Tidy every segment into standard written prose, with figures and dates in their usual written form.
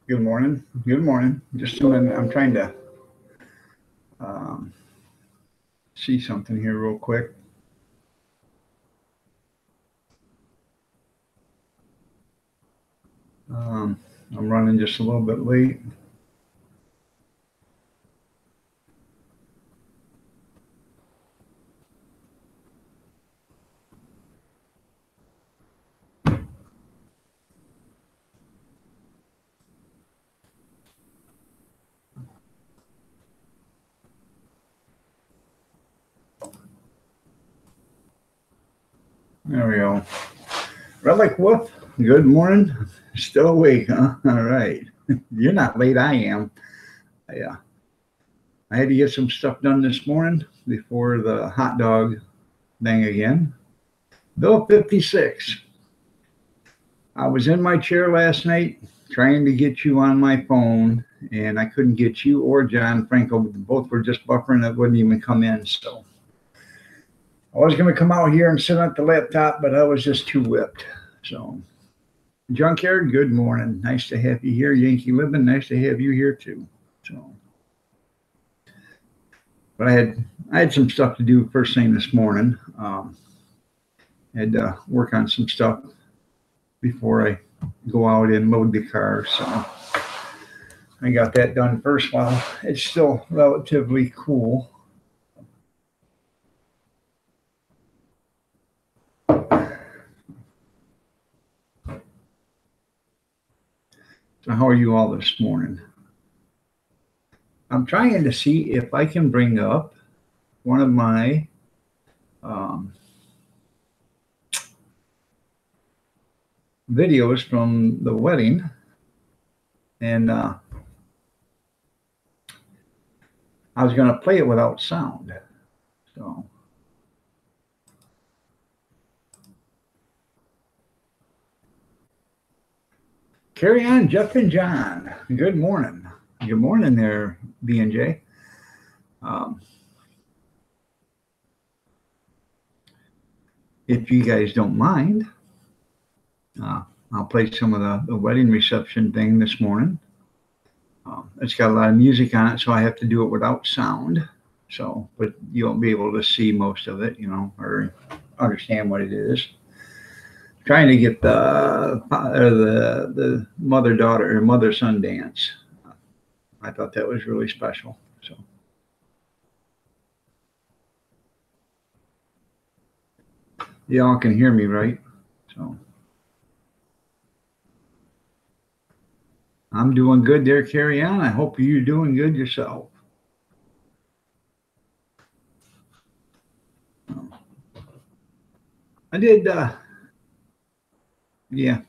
Good morning. Good morning. Just a minute. I'm trying to um, see something here real quick. Um, I'm running just a little bit late. There we go. Relic Wolf. Good morning. Still awake, huh? All right. You're not late. I am. Yeah. I had to get some stuff done this morning before the hot dog thing again. Bill 56. I was in my chair last night trying to get you on my phone, and I couldn't get you or John Franco. Both were just buffering. That wouldn't even come in. So I was going to come out here and sit at the laptop, but I was just too whipped. So, Junkyard, good morning. Nice to have you here. Yankee Living, nice to have you here too. So, but I had some stuff to do first thing this morning. Had to work on some stuff before I go out and load the car. So I got that done first while it's still relatively cool. So how are you all this morning? I'm trying to see if I can bring up one of my um, videos from the wedding, and I was going to play it without sound. So carry on, Jeff and John. Good morning. Good morning there, B&J. Um, if you guys don't mind, I'll play some of the wedding reception thing this morning. It's got a lot of music on it, so I have to do it without sound. So, but you won't be able to see most of it, or understand what it is. Trying to get the mother daughter or mother son dance. I thought that was really special. So y'all can hear me, right? So I'm doing good there. Carry on. I hope you're doing good yourself. I did. Yeah,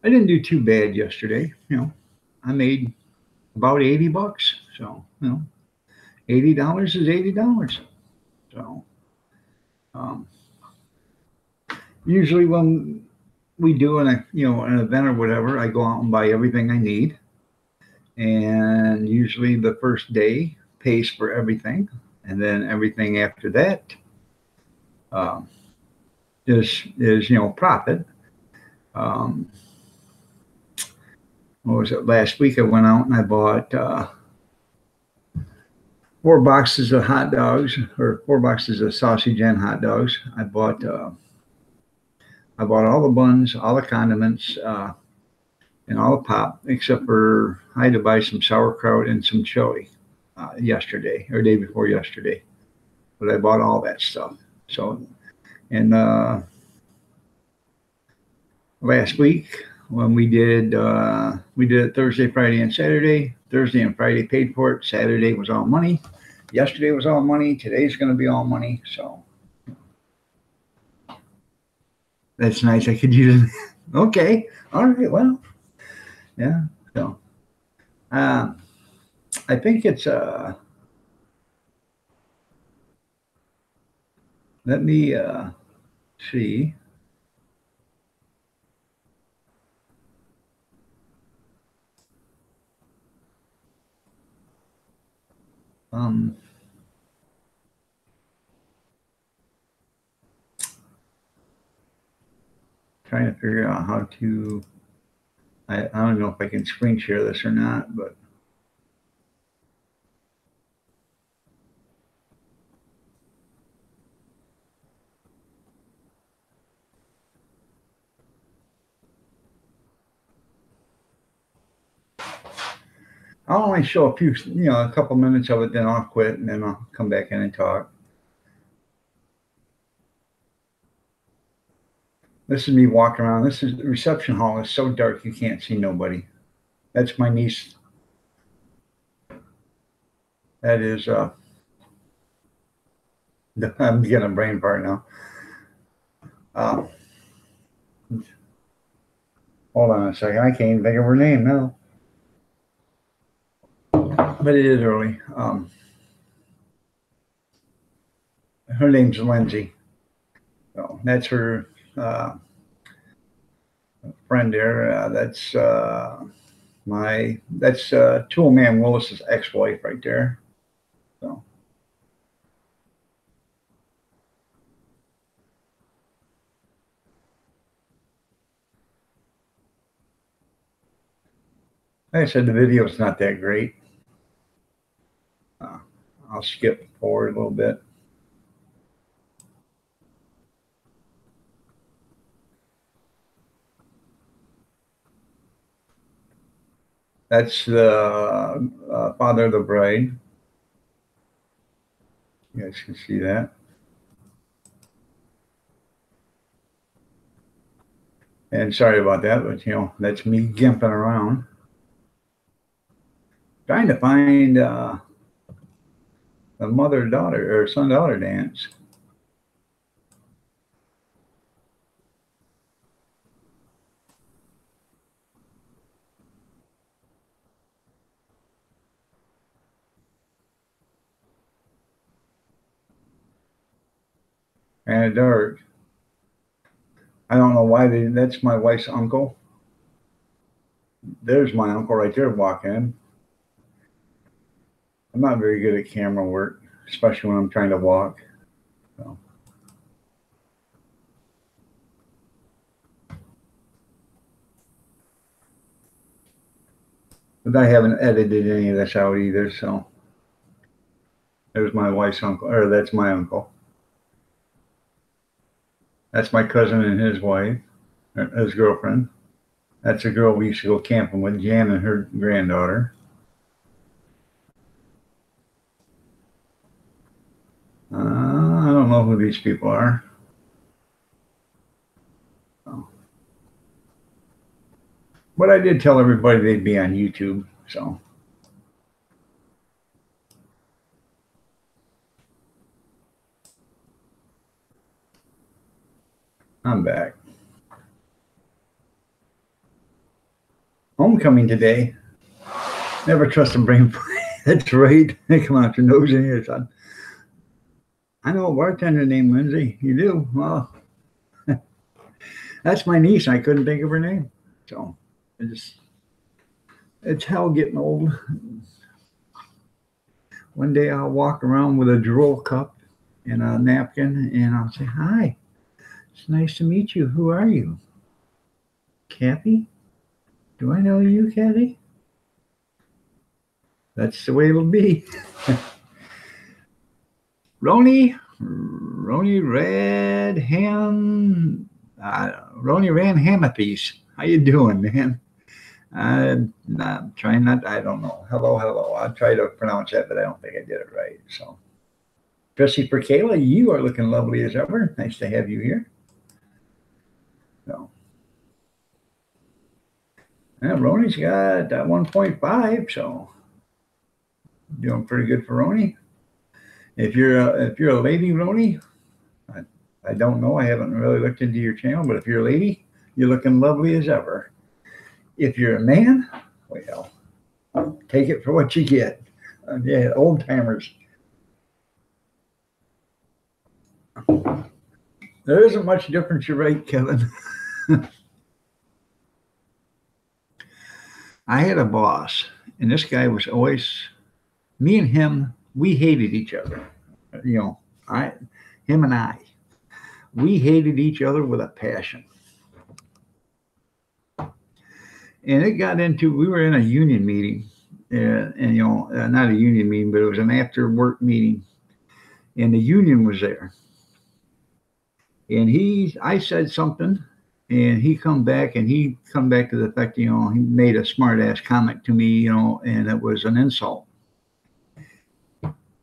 I didn't do too bad yesterday. I made about $80. So $80 is $80. So um, usually when we do an event or whatever, I go out and buy everything I need, and usually the first day pays for everything, and then everything after that um, is profit. Um, what was it? Last week I went out and I bought 4 boxes of hot dogs, or 4 boxes of sausage and hot dogs. I bought all the buns, all the condiments, and all the pop, except for I had to buy some sauerkraut and some chili yesterday or day before yesterday. But I bought all that stuff. So, and last week when we did it Thursday, Friday, and Saturday. Thursday and Friday paid for it. Saturday was all money. Yesterday was all money. Today's going to be all money. So that's nice. I could use it. Okay. All right. Well, yeah. So um, I think it's let me see. Um, Trying to figure out how to I don't know if I can screen share this or not, but I'll only show a few, a couple minutes of it, then I'll quit and then I'll come back in and talk. This is me walking around. This is the reception hall is so dark you can't see nobody. That's my niece. That is I'm getting a brain fart now. Uh, hold on a second. I can't even think of her name now. But it is early. Her name's Lindsay. So that's her friend there. That's Tool Man Willis's ex-wife right there. So like I said, the video's not that great. I'll skip forward a little bit. That's the father of the bride. You guys can see that. And sorry about that, but that's me gimping around. Trying to find the mother-daughter or son-daughter dance. And dark. I don't know why that's my wife's uncle. There's my uncle right there walking. I'm not very good at camera work, especially when I'm trying to walk. So. But I haven't edited any of this out either, so there's my wife's uncle, or that's my uncle. That's my cousin and his wife, his girlfriend. That's a girl we used to go camping with, Jan and her granddaughter. I don't know who these people are. But I did tell everybody they'd be on YouTube, so. I'm back. Homecoming today. Never trust a brain. That's right. They come out your nose and your son. I know a bartender named Lindsay. You do? Well, that's my niece. I couldn't think of her name. So it's hell getting old. One day I'll walk around with a drool cup and a napkin and I'll say, hi, it's nice to meet you. Who are you? Kathy? Do I know you, Kathy? That's the way it'll be. Roni Red Ham, Roni Ran Hamathies. How you doing, man? I'm trying not. I don't know. Hello. I'll try to pronounce that, but I don't think I did it right. So, Christopher Kayla, you are looking lovely as ever. Nice to have you here. So, yeah, Roni's got 1.5, so doing pretty good for Roni. If you're a lady, Roni, I don't know. I haven't really looked into your channel, but if you're a lady, you're looking lovely as ever. If you're a man, well, take it for what you get. Yeah, old timers. There isn't much difference. You're right, Kevin. I had a boss, and this guy was always, me and him, we hated each other. Him and I, we hated each other with a passion. And it got into, we were in a union meeting, and not a union meeting, but it was an after work meeting, and the union was there. And I said something, and he come back to the fact, he made a smart ass comment to me, and it was an insult.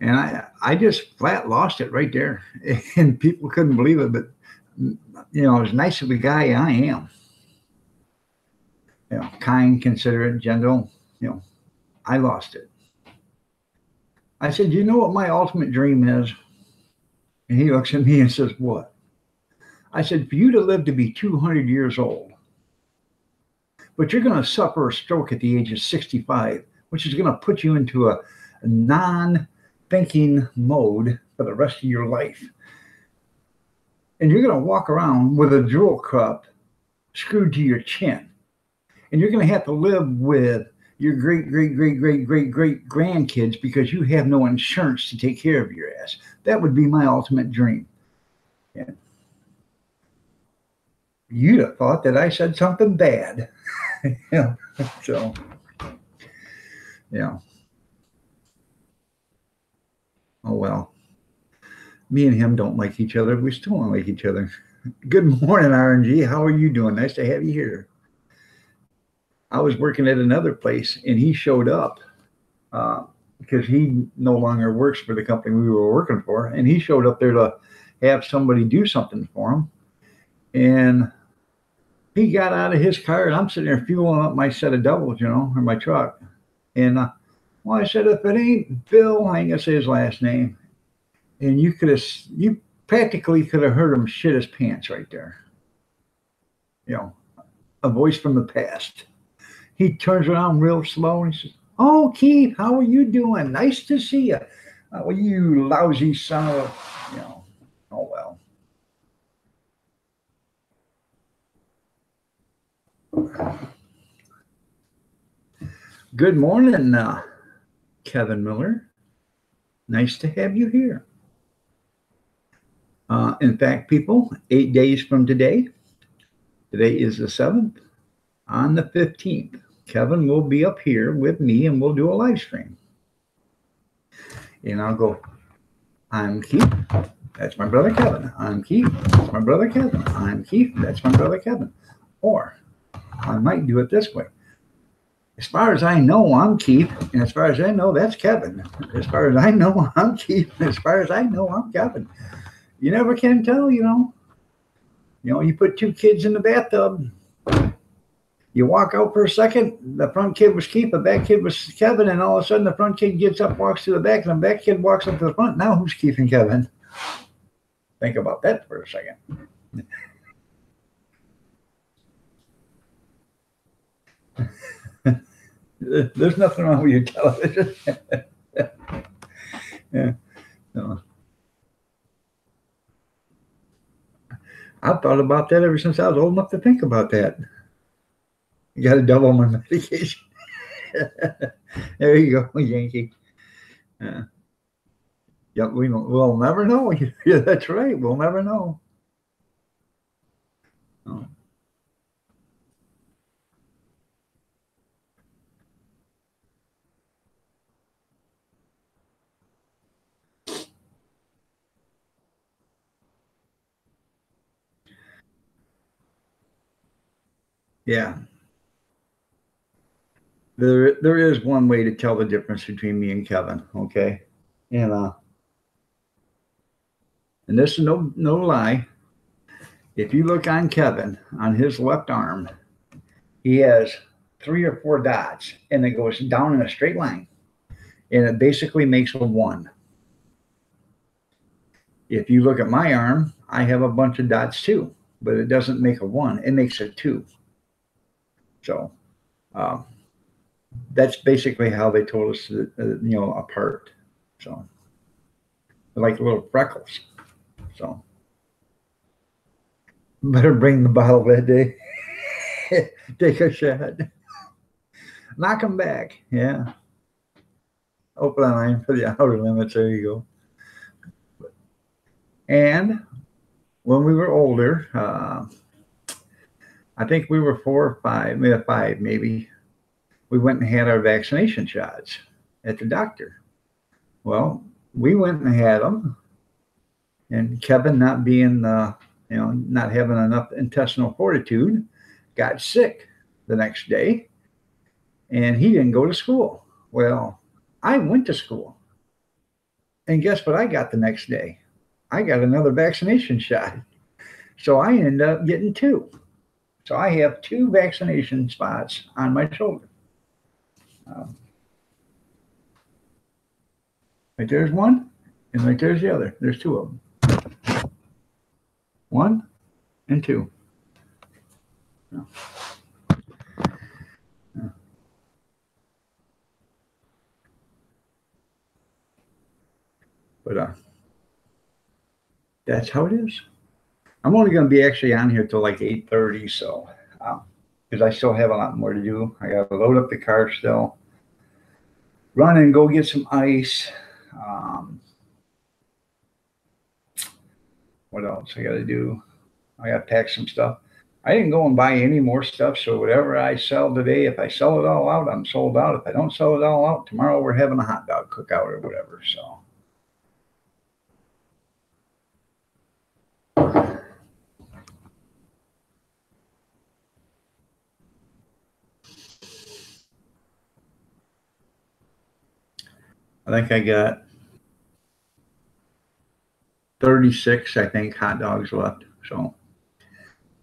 And I just flat lost it right there. And people couldn't believe it, but as nice of a guy I am, kind, considerate, gentle, I lost it. I said, you know what my ultimate dream is? And he looks at me and says, what? I said, for you to live to be 200 years old, but you're going to suffer a stroke at the age of 65, which is going to put you into a non-thinking mode for the rest of your life. And you're going to walk around with a jewel cup screwed to your chin. And you're going to have to live with your great grandkids because you have no insurance to take care of your ass. That would be my ultimate dream. Yeah. You'd have thought that I said something bad. So, oh well. Me and him don't like each other. We still don't like each other. Good morning, RNG. How are you doing? Nice to have you here. I was working at another place, and he showed up because he no longer works for the company we were working for, and he showed up there to have somebody do something for him. And he got out of his car, and I'm sitting there fueling up my set of doubles, or my truck. And I said, if it ain't Bill, I ain't gonna say his last name. And you practically could have heard him shit his pants right there. A voice from the past. He turns around real slow and he says, oh, Keith, how are you doing? Nice to see you. Well, you lousy son of, oh, well. Good morning, Kevin Miller. Nice to have you here. In fact, people, 8 days from today is the 7th, on the 15th, Kevin will be up here with me and we'll do a live stream. And I'll go, I'm Keith. That's my brother Kevin. I'm Keith. That's my brother Kevin. I'm Keith. That's my brother Kevin. Or I might do it this way. As far as I know, I'm Keith. And as far as I know, that's Kevin. As far as I know, I'm Keith. As far as I know, I'm Kevin. You never can tell, you put two kids in the bathtub. You walk out for a second, the front kid was Keith, the back kid was Kevin, and all of a sudden the front kid gets up, walks to the back, and the back kid walks up to the front. Now who's Keith and Kevin? Think about that for a second. There's nothing wrong with your television. Yeah. No. I've thought about that ever since I was old enough to think about that. You got to double my medication. There you go, Yankee. Yeah, we'll never know. Yeah, that's right. We'll never know. Oh. Yeah. There is one way to tell the difference between me and Kevin, okay? And this is no lie. If you look on Kevin, on his left arm, he has 3 or 4 dots, and it goes down in a straight line, and it basically makes a 1. If you look at my arm, I have a bunch of dots too, but it doesn't make a 1. It makes a 2. So that's basically how they told us, apart. So like little freckles. So better bring the bottle that day. Take a shot. Knock them back. Yeah. Open line for the outer limits. There you go. And when we were older, I think we were 4 or 5, maybe 5, maybe. We went and had our vaccination shots at the doctor. Well, we went and had them, and Kevin, not being, not having enough intestinal fortitude, got sick the next day, and he didn't go to school. Well, I went to school, and guess what I got the next day? I got another vaccination shot. So I ended up getting two. So I have two vaccination spots on my shoulder. Um, right there's one, and right there's the other. There's two of them. One and two. No. No. But that's how it is. I'm only going to be actually on here till like 8:30, so because I still have a lot more to do. I got to load up the car still, run and go get some ice. What else I got to do? I got to pack some stuff. I didn't go and buy any more stuff, so whatever I sell today, if I sell it all out, I'm sold out. If I don't sell it all out, tomorrow we're having a hot dog cookout or whatever. So. I think I got 36, I think, hot dogs left. So,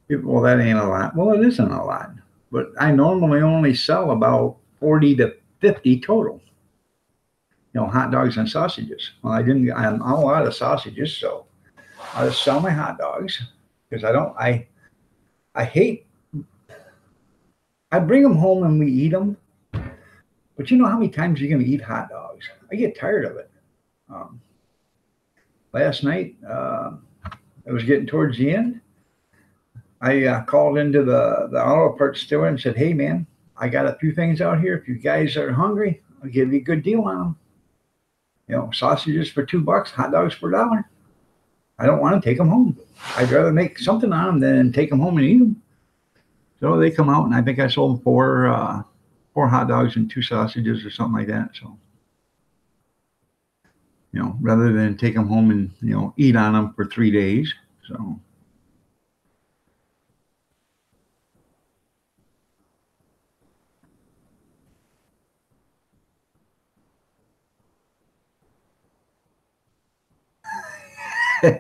well, that ain't a lot. Well, it isn't a lot, but I normally only sell about 40 to 50 total. Hot dogs and sausages. Well, I'm all out of sausages, so I just sell my hot dogs because I hate, I bring them home and we eat them, but you know how many times you're going to eat hot dogs? I get tired of it. Last night, it was getting towards the end. I called into the auto parts store and said, "Hey, man, I got a few things out here. If you guys are hungry, I'll give you a good deal on them. Sausages for $2, hot dogs for $1. I don't want to take them home. I'd rather make something on them than take them home and eat them." So they come out, and I think I sold them four hot dogs and 2 sausages or something like that. So, rather than take them home and, eat on them for 3 days. So.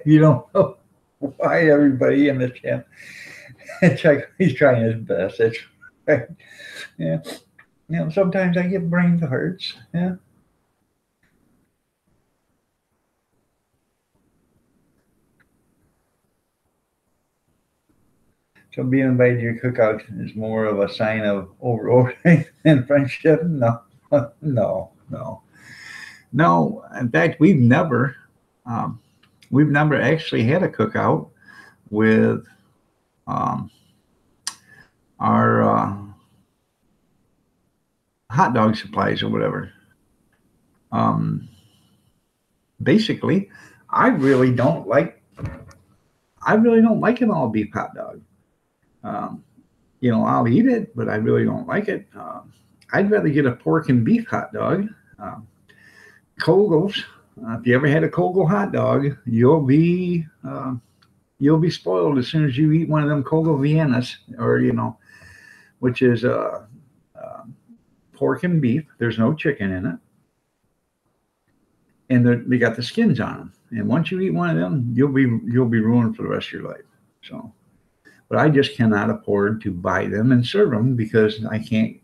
You don't know why everybody in the chat. He's trying his best. That's right. Yeah. Sometimes I get brain farts. Yeah. So being invited to your cookout is more of a sign of overordering than friendship? No, no, no, no. In fact, we've never actually had a cookout with our hot dog supplies or whatever. Basically, I really don't like an all beef hot dog. I'll eat it, but I really don't like it. I'd rather get a pork and beef hot dog. Kogel's. If you ever had a Kogel hot dog, you'll be spoiled as soon as you eat one of them Kogel Viennas, or which is pork and beef. There's no chicken in it, and they got the skins on them. And once you eat one of them, you'll be ruined for the rest of your life. So, but I just cannot afford to buy them and serve them because I can't.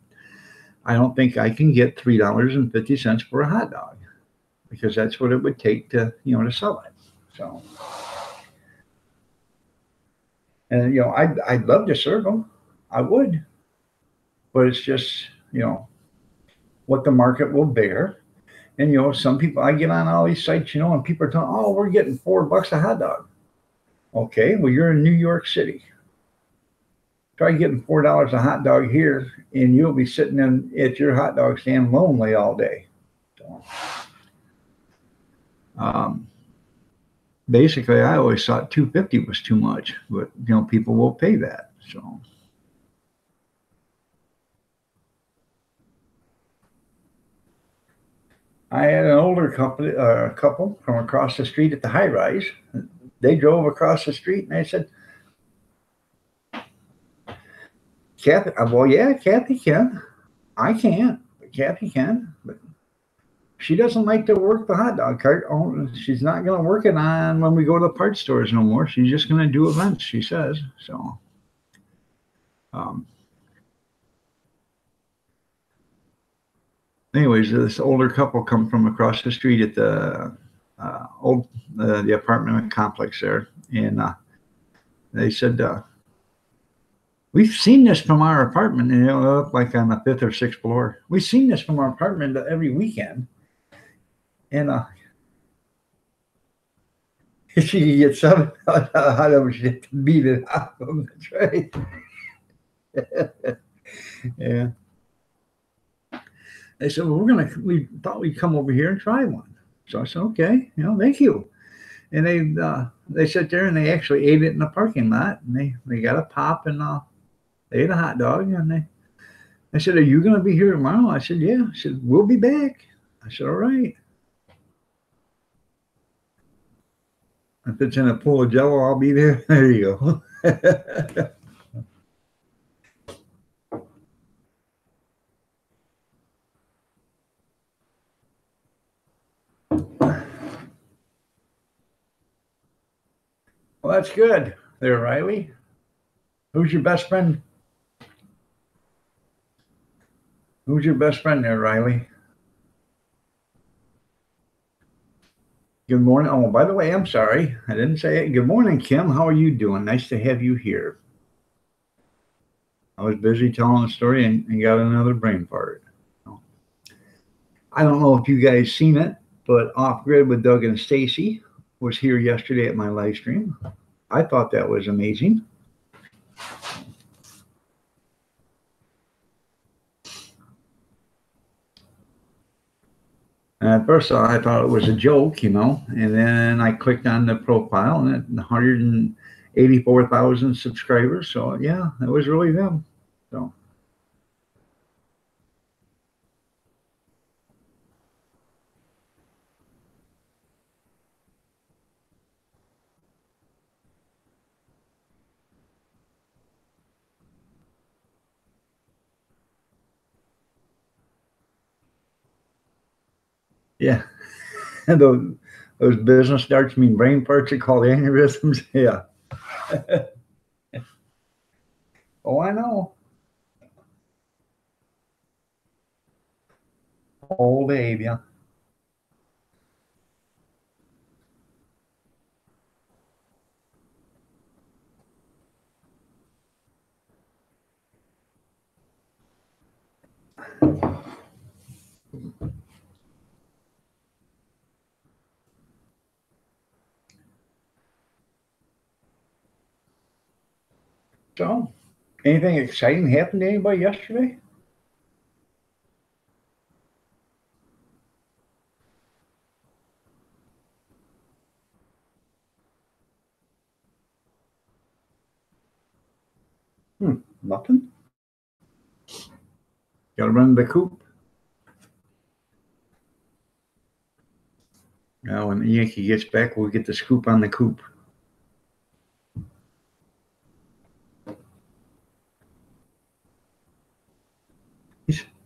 I don't think I can get $3.50 for a hot dog, because that's what it would take to sell it. So, and I'd love to serve them, I would, but it's just what the market will bear. And some people, I get on all these sites, and people are telling, "Oh, we're getting $4 a hot dog." Okay, well, you're in New York City. Try getting $4 a hot dog here, and you'll be sitting at your hot dog stand lonely all day. So, basically, I always thought $2.50 was too much, but people will pay that. So, I had an older couple from across the street at the high rise. They drove across the street and I said, Kathy, well, yeah, Kathy can. I can't, but Kathy can. But she doesn't like to work the hot dog cart. Oh, she's not going to work it on when we go to the parts stores no more. She's just going to do events, she says. So, um, anyways, this older couple come from across the street at the the apartment complex there, and they said, we've seen this from our apartment, and up like on the 5th or 6th floor. We've seen this from our apartment every weekend. And she gets something out of it, she had to beat it out of them. That's right. Yeah. They said, well, we thought we'd come over here and try one. So I said, okay, thank you. And they sat there and they actually ate it in the parking lot, and they got a pop and they ate a hot dog, and I said, are you going to be here tomorrow? I said, yeah. I said, we'll be back. I said, all right. If it's in a pool of Jello, I'll be there. There you go. Well, that's good there, Riley. Who's your best friend? Who's your best friend there, Riley? Good morning. Oh, by the way, I'm sorry. I didn't say it. Good morning, Kim. How are you doing? Nice to have you here. I was busy telling a story and got another brain fart. I don't know if you guys seen it, but Off Grid with Doug and Stacy was here yesterday at my live stream. I thought that was amazing. And at first I thought it was a joke, and then I clicked on the profile and it 184,000 subscribers. So yeah, it was really them. So. Yeah. And those business starts mean brain parts are called aneurysms. Yeah. Oh, I know. Old Abe, yeah. So, anything exciting happened to anybody yesterday? Nothing. Got to run the coop. Now, when the Yankee gets back, we'll get the scoop on the coop.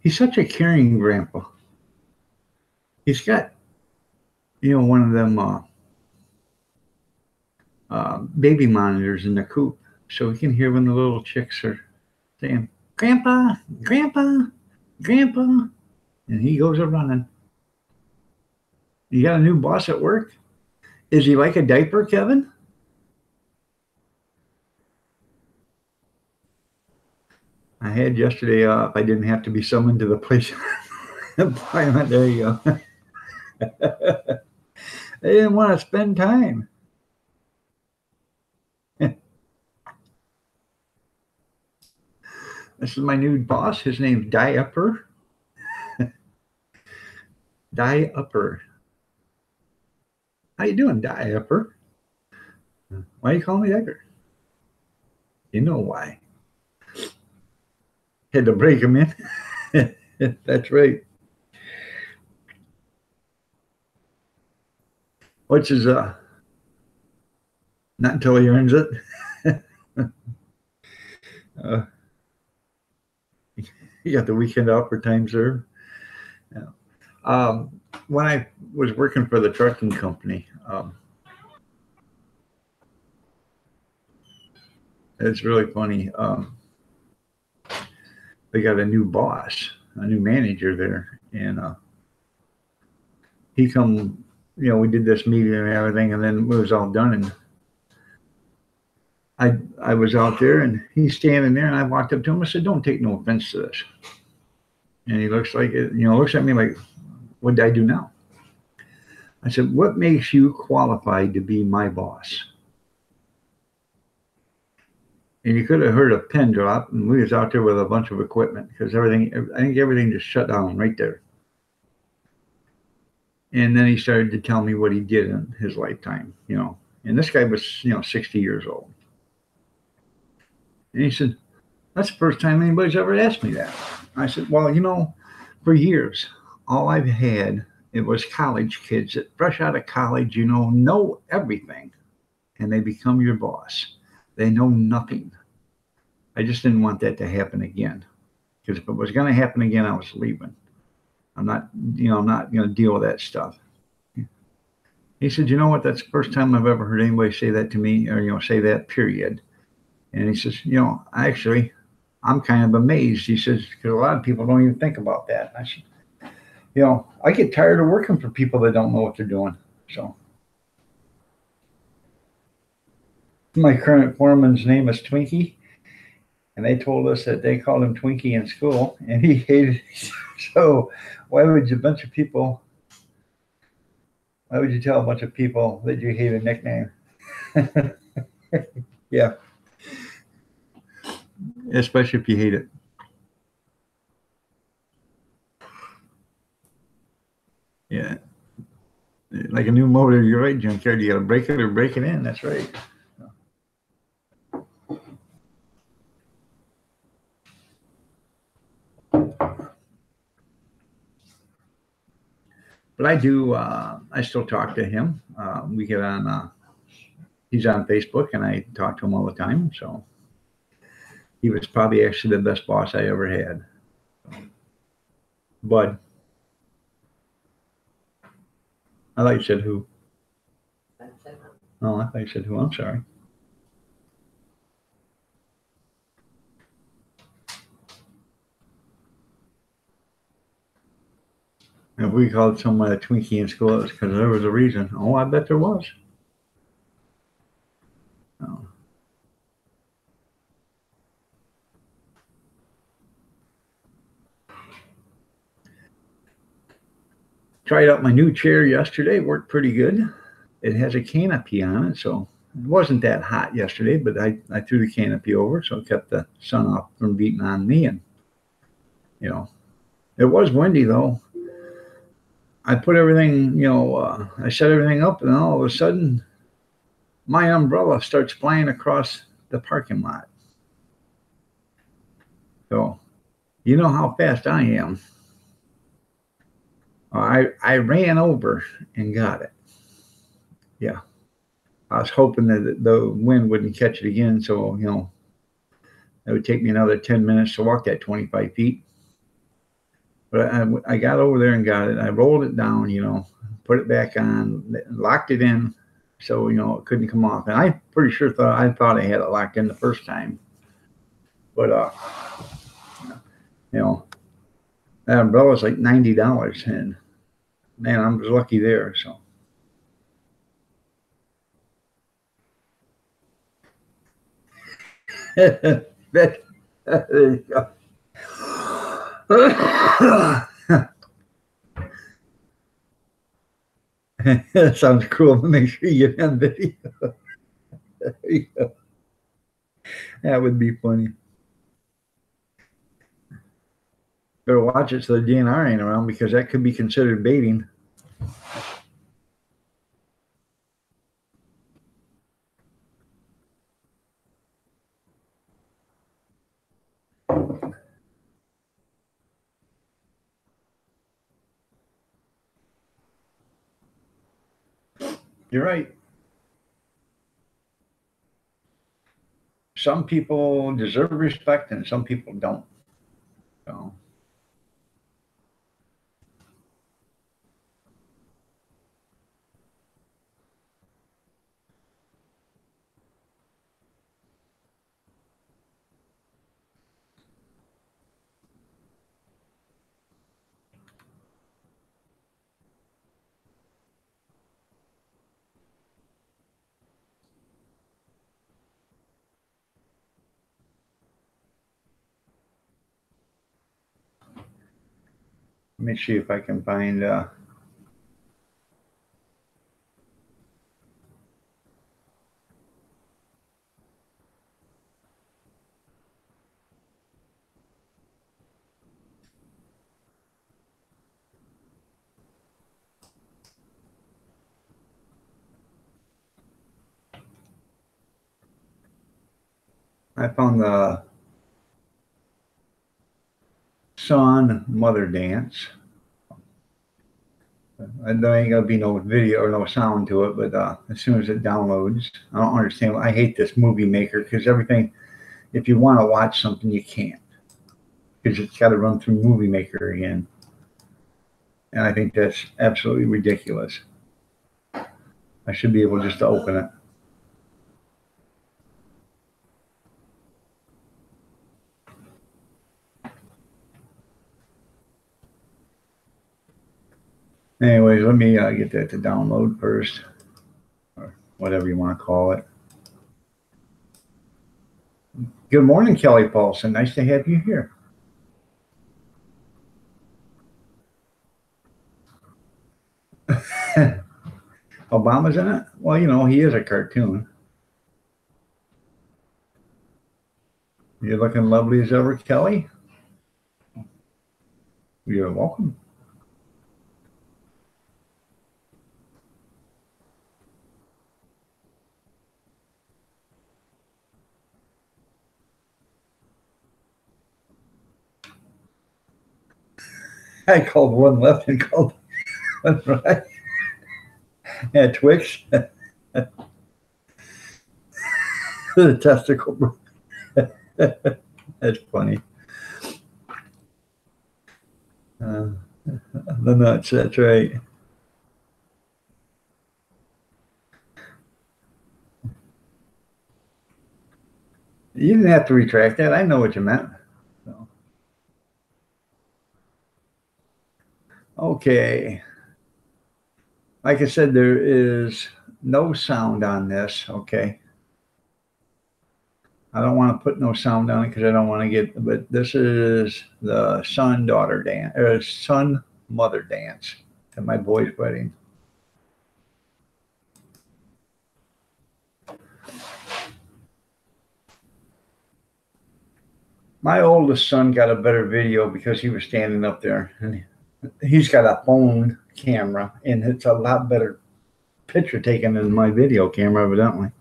He's such a caring grandpa. He's got, one of them baby monitors in the coop, so he can hear when the little chicks are saying, "Grandpa, Grandpa, Grandpa," and he goes a running. You got a new boss at work? Is he like a diaper, Kevin? I had yesterday off. I didn't have to be summoned to the place. There you go. They didn't want to spend time. This is my new boss. His name's Diaper. Diaper. How you doing, Diaper? Why you calling me Diaper? You know why. Had to break him in. That's right. which is not until he earns it. uh, you got the weekend off for time served. Yeah. When I was working for the trucking company, it's really funny. They got a new boss, a new manager there, and he come. We did this meeting and everything, and then it was all done, and I was out there, and he's standing there, and I walked up to him. I said, "Don't take no offense to this." And he looks like it, looks at me like, "What did I do now?" I said, "What makes you qualified to be my boss?" And you could have heard a pin drop, and we was out there with a bunch of equipment because I think everything just shut down right there. And then he started to tell me what he did in his lifetime, And this guy was, 60 years old. And he said, "That's the first time anybody's ever asked me that." I said, "Well, for years, all I've had, it was college kids that fresh out of college, know everything, and they become your boss. They know nothing. I just didn't want that to happen again, because if it was going to happen again, I was leaving. I'm not going to deal with that stuff." He said, "You know what? That's the first time I've ever heard anybody say that to me, or, say that, period." And he says, "Actually, I'm kind of amazed." He says, "Because a lot of people don't even think about that." I said, "I get tired of working for people that don't know what they're doing." So my current foreman's name is Twinkie, and they told us that they called him Twinkie in school, and he hated it. So why would a bunch of people? Why would you tell a bunch of people that you hate a nickname? Yeah, especially if you hate it. Yeah, like a new motor, you're right, junkyard. You got to break it or break it in. That's right. But I do. I still talk to him. We get on. He's on Facebook, and I talk to him all the time. So he was probably actually the best boss I ever had. Bud. I thought you said who. Oh, I thought you said who. I'm sorry. If we called someone a Twinkie in school, it's because there was a reason. Oh, I bet there was. Oh. Tried out my new chair yesterday. Worked pretty good. It has a canopy on it, so it wasn't that hot yesterday, but I threw the canopy over, so it kept the sun off from beating on me. And, it was windy, though. I put everything, I set everything up, and all of a sudden, my umbrella starts flying across the parking lot. So, you know how fast I am. I ran over and got it. Yeah. I was hoping that the wind wouldn't catch it again, so, it would take me another 10 minutes to walk that 25 feet. But I got over there and got it. I rolled it down, put it back on, locked it in, so it couldn't come off. And I pretty sure I thought I had it locked in the first time, but that umbrella's like $90, and man, I was lucky there. So there you go. That sounds cool. Make sure you get on video. There you go. That would be funny. Better watch it so the DNR ain't around, because that could be considered baiting. You're right. Some people deserve respect and some people don't. So let me see if I can find I found the son mother dance. There ain't gonna be no video or no sound to it, but as soon as it downloads, I don't understand. I hate this movie maker because everything, if you want to watch something, you can't because it's got to run through Movie Maker again, and I think that's absolutely ridiculous. I should be able just to open it. Anyways, let me get that to download first, or whatever you want to call it. Good morning, Kelly Paulson. Nice to have you here. Obama's in it? Well, you know, he is a cartoon. You're looking lovely as ever, Kelly. You're welcome. I called one left and called one right. Yeah, Twix. The testicle. That's funny. The nuts, that's right. You didn't have to retract that. I know what you meant. So. Okay. Like I said, there is no sound on this. Okay. I don't want to put no sound on it because I don't want to get, but this is the son daughter dance, or son mother dance at my boy's wedding. My oldest son got a better video because he was standing up there, and he's got a phone camera, and it's a lot better picture taken than my video camera, evidently.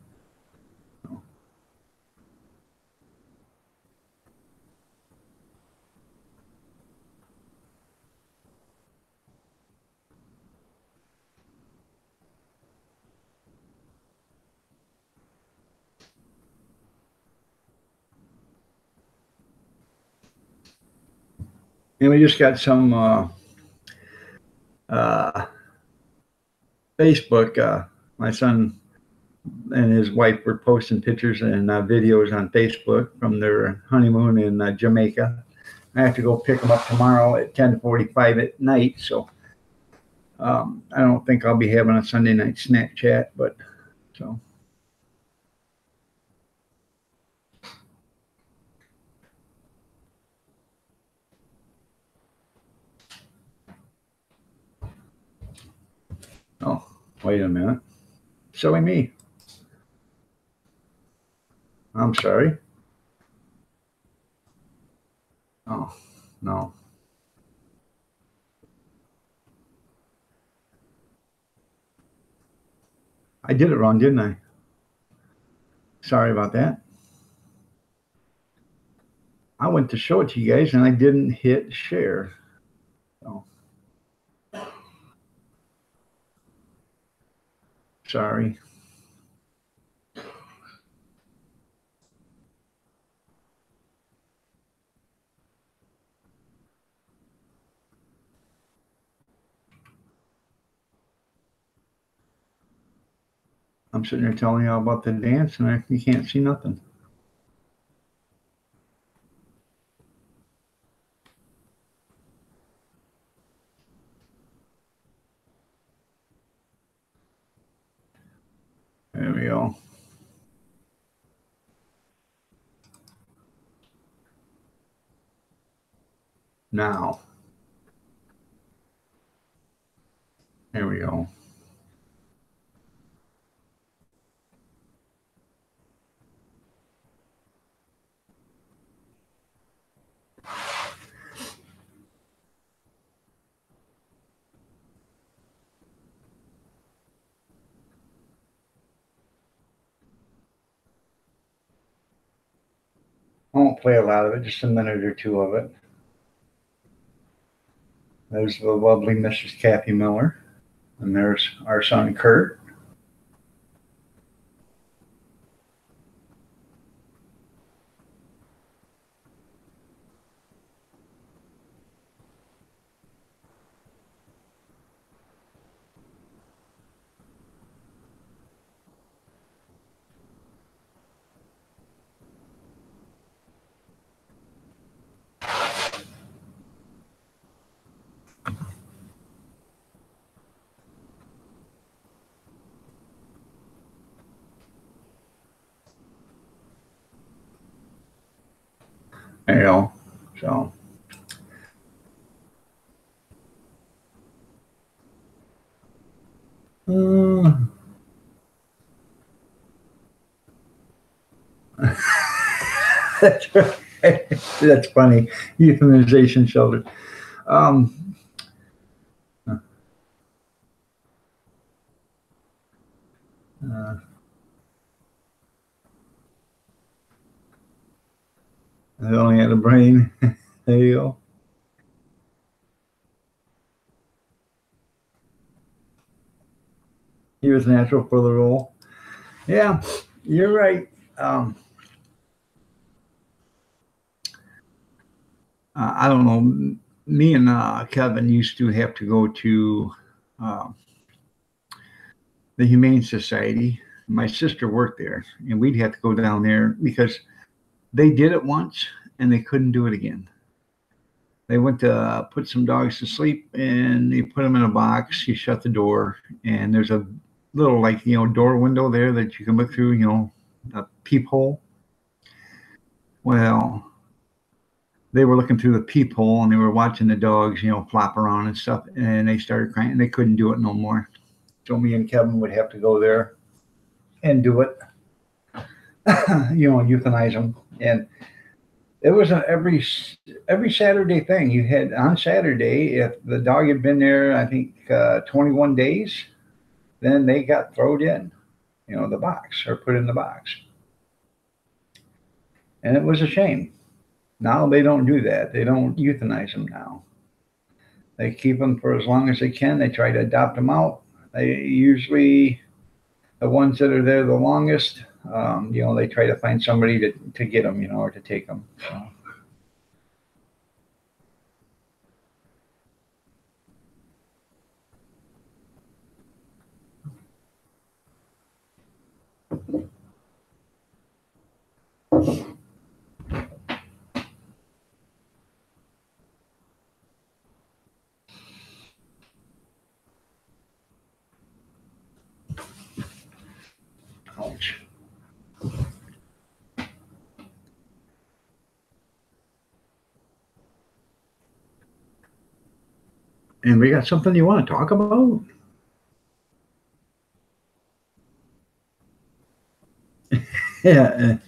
And we just got some Facebook. My son and his wife were posting pictures and videos on Facebook from their honeymoon in Jamaica. I have to go pick them up tomorrow at 10:45 at night, so I don't think I'll be having a Sunday night snack chat, but so. Oh, wait a minute. Silly me. I'm sorry. Oh, no. I did it wrong, didn't I? Sorry about that. I went to show it to you guys and I didn't hit share. So Sorry. I'm sitting there telling you all about the dance, and you can't see nothing. There we go. Now. There we go. I won't play a lot of it, just a minute or two of it. There's the lovely Mrs. Kathy Miller, and there's our son Kurt. There you go. So. That's right. That's funny. Euthanization shelter. I only had a brain. There you go. He was natural for the role. Yeah, you're right. I don't know. Me and Kevin used to have to go to the Humane Society. My sister worked there, and we'd have to go down there because they did it once and they couldn't do it again. They went to put some dogs to sleep, and they put them in a box. You shut the door, and there's a little, like, door window there that you can look through, a peephole. Well, they were looking through the peephole, and they were watching the dogs, flop around and stuff, and they started crying, and they couldn't do it no more. So me and Kevin would have to go there and do it, euthanize them. And it was every Saturday thing. You had on Saturday, if the dog had been there, I think 21 days, then they got thrown in, the box, or put in the box. And it was a shame. Now they don't do that. They don't euthanize them now. They keep them for as long as they can. They try to adopt them out. They usually, the ones that are there the longest, they try to find somebody to get them, or to take them. So. Ouch. And we got something you want to talk about? Yeah.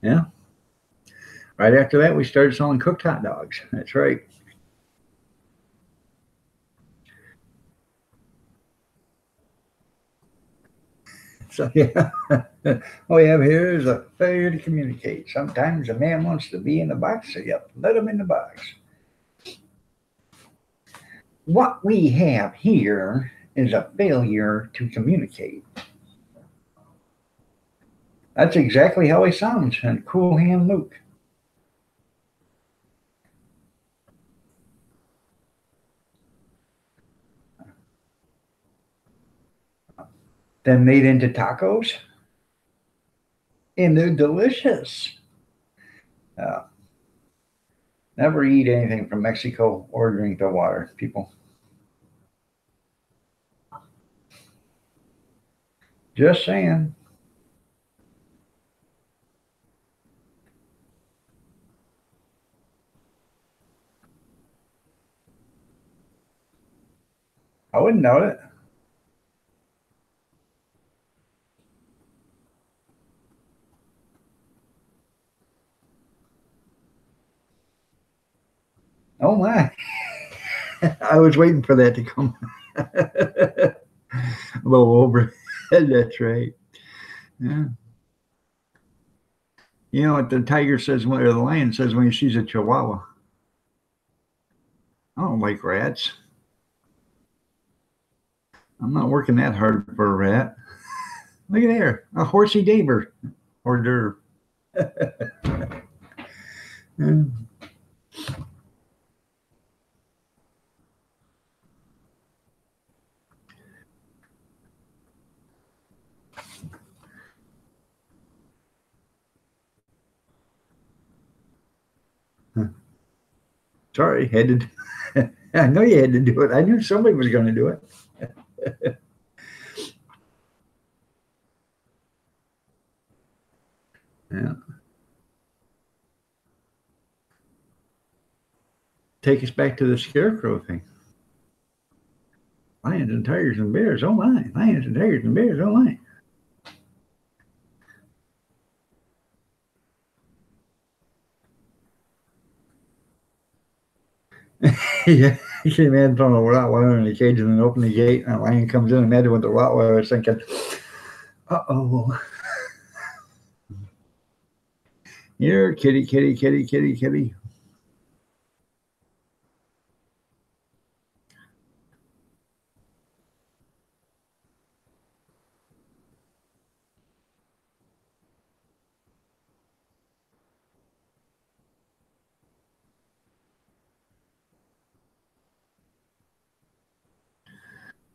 Yeah. Right after that, we started selling cooked hot dogs. That's right. So, yeah. All we have here is a failure to communicate. Sometimes a man wants to be in the box, so you have to let him in the box. What we have here is a failure to communicate. That's exactly how he sounds in Cool Hand Luke. Then made into tacos, and they're delicious. Uh, Never eat anything from Mexico or drink the water, people. Just saying. I wouldn't doubt it. Oh my. I was waiting for that to come. A little overhead, that's right. Yeah. You know what the tiger says, or the lion says when he sees a chihuahua? I don't like rats. I'm not working that hard for a rat. Look at there, a horsey daver. Hors d'oeuvre. Yeah. Sorry, had to. I know you had to do it. I knew somebody was going to do it. Yeah. Take us back to the scarecrow thing. Lions and tigers and bears. Oh my! Lions and tigers and bears. Oh my! Yeah, you can imagine throwing a Rottweiler in the cage and then open the gate and a lion comes in. Imagine what the Rottweiler is thinking. Uh-oh. Here, kitty, kitty, kitty, kitty, kitty.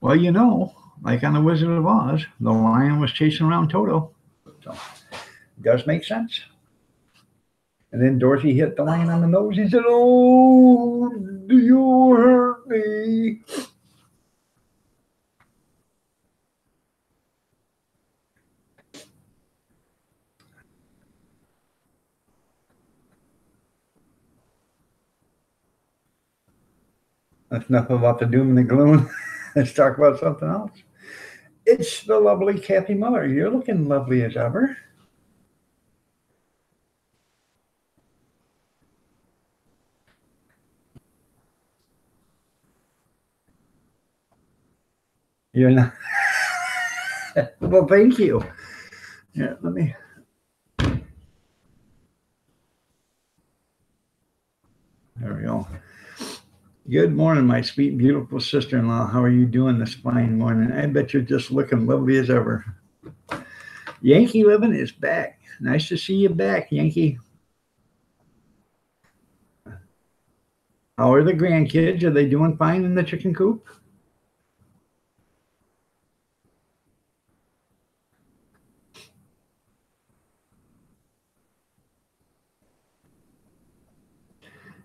Well, you know, like on The Wizard of Oz, the lion was chasing around Toto. So it does make sense. And then Dorothy hit the lion on the nose. He said, "Oh, do you hurt me?" That's enough about the doom and the gloom. Let's talk about something else. It's the lovely Kathy Miller. You're looking lovely as ever. You're not. Well, thank you. Yeah, let me. There we go. Good morning, my sweet, beautiful sister-in-law. How are you doing this fine morning? I bet you're just looking lovely as ever. Yankee Living is back. Nice to see you back, Yankee. How are the grandkids? Are they doing fine in the chicken coop?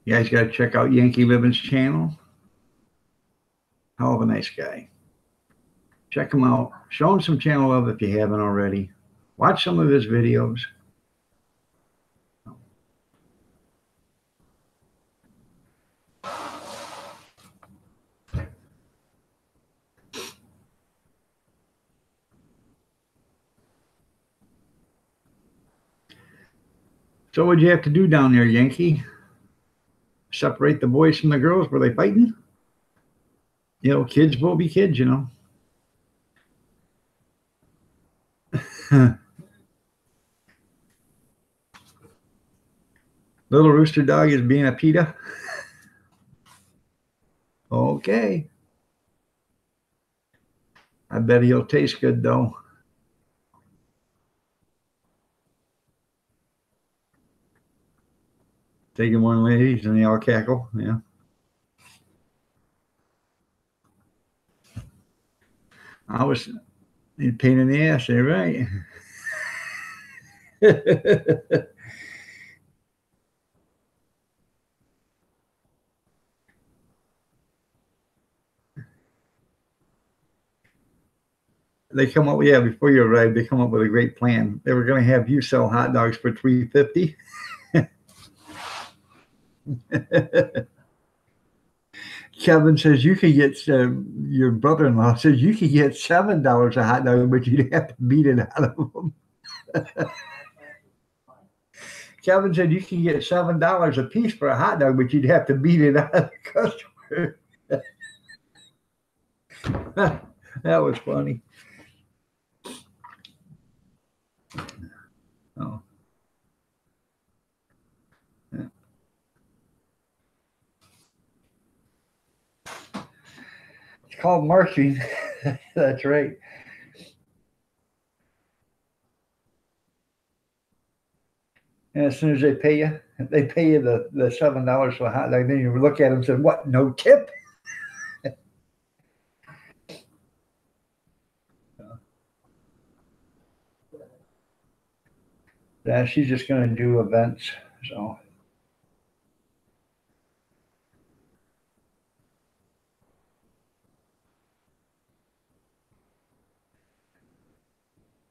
You guys got to check out Yankee Living's channel. Hell of a nice guy. Check him out. Show him some channel love if you haven't already. Watch some of his videos. So what'd you have to do down there, Yankee? Separate the boys from the girls? Were they fighting? You know, kids will be kids, you know. Little rooster dog is being a PETA. Okay. I bet he'll taste good, though. Taking one, ladies, and they all cackle. Yeah. I was a pain in the ass there, right? They come up, yeah, before you arrived, they come up with a great plan. They were going to have you sell hot dogs for $3.50. Kevin says you could get your brother-in-law says you could get $7 a hot dog, but you'd have to beat it out of them. Kevin said you could get $7 a piece for a hot dog, but you'd have to beat it out of the customer. That was funny. Oh. Yeah. It's called marketing. That's right. And as soon as they pay you the $7 for a hot dog, then you look at them and say, "What? No tip?" Yeah, she's just going to do events. So